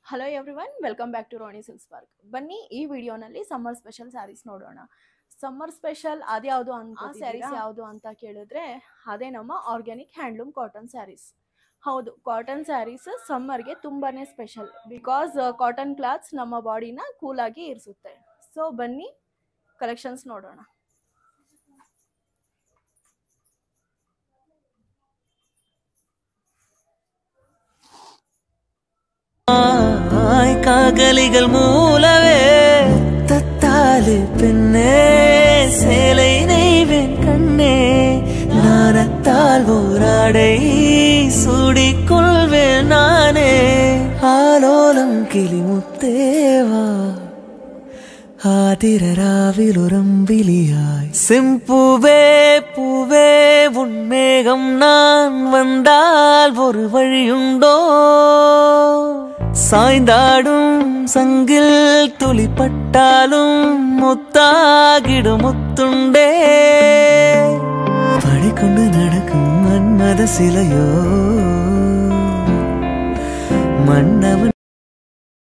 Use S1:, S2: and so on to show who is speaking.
S1: Hello everyone, welcome back to Rani silks park. ಬನ್ನಿ ಈ ವಿಡಿಯೋನಲ್ಲಿ ಸಮ್ಮರ್ ಸ್ಪೆಷಲ್ ಸ್ಯಾರೀಸ್ ನೋಡೋಣ. ಸಮ್ಮರ್ ಸ್ಪೆಷಲ್ ಅದ್ಯಾವುದು ಅಂತ ಸ್ಯಾರೀಸ್ ಯಾವುದು ಅಂತ ಕೇಳಿದ್ರೆ ಅದೇ ನಮ್ಮ ಆರ್ಗ್ಯಾನಿಕ್ ಹ್ಯಾಂಡ್ಲೂಮ್ ಕಾಟನ್ ಸ್ಯಾರೀಸ್. ಹೌದು, ಕಾಟನ್ ಸ್ಯಾರೀಸ್ ಸಮ್ಮರ್ಗೆ ತುಂಬಾನೇ ಸ್ಪೆಷಲ್. ಬಿಕಾಸ್ ಕಾಟನ್ ಕ್ಲಾತ್ಸ್ ನಮ್ಮ ಬಾಡಿನ ಕೂಲಾಗಿ ಇರಿಸುತ್ತೆ. ಸೊ ಬನ್ನಿ ಕಲೆಕ್ಷನ್ಸ್ ನೋಡೋಣ.
S2: காகலிகள் மூலவே தத்தாலே பெண்ணே சேலை நெய்வேன் கண்ணே நாணத்தால் ஓராடை சூடிக்கொள்வேன் நானே ஆலோலம் கிளிமுத்தேவா ஆதிரராவிலுரம்பிலியாய் செம்பூவே பூவே உன்மேகம் நான் வந்தால் ஒரு வழியுண்டோ சாய்ந்தாடும் சங்கில் துளிப்பட்டாலும் முத்தாகிடும் முத்துண்டே படிக்கொண்டு நடக்கும் மன்மத சிலையோ மன்னவன்